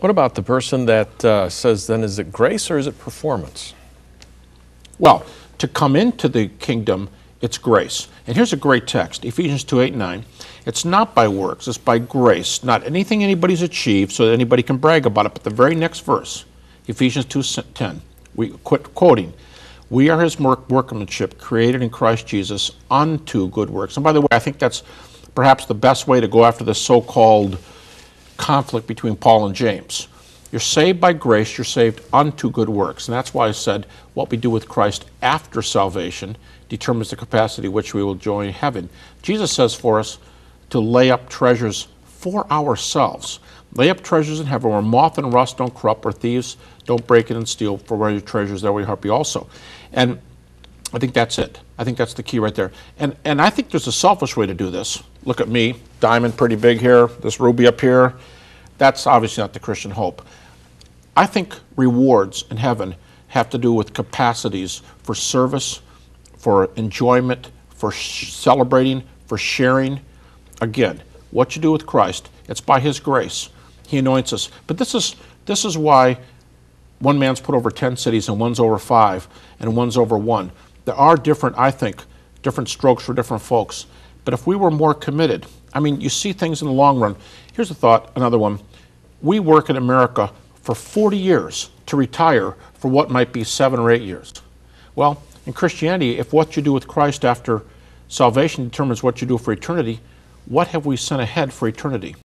What about the person that says, then, is it grace or is it performance? Well, to come into the kingdom, it's grace. And here's a great text, Ephesians 2:8-9. It's not by works, it's by grace, not anything anybody's achieved so that anybody can brag about it. But the very next verse, Ephesians 2:10, we quit quoting. We are his workmanship, created in Christ Jesus unto good works. And by the way, I think that's perhaps the best way to go after this so-called conflict between Paul and James. You're saved by grace, you're saved unto good works. And that's why I said what we do with Christ after salvation determines the capacity which we will join heaven. Jesus says for us to lay up treasures for ourselves. Lay up treasures in heaven where moth and rust don't corrupt, or thieves don't break in and steal, for where your treasures there will your heart be also. And I think that's it. I think that's the key right there. And I think there's a selfish way to do this. Look at me, diamond pretty big here, this ruby up here. That's obviously not the Christian hope. I think rewards in heaven have to do with capacities for service, for enjoyment, for celebrating, for sharing. Again, what you do with Christ, it's by his grace. He anoints us. But this is why one man's put over 10 cities and one's over 5 and one's over 1. There are different, I think, different strokes for different folks. But if we were more committed, I mean, you see things in the long run. Here's a thought, another one. We work in America for 40 years to retire for what might be 7 or 8 years. Well, in Christianity, if what you do with Christ after salvation determines what you do for eternity, what have we sent ahead for eternity?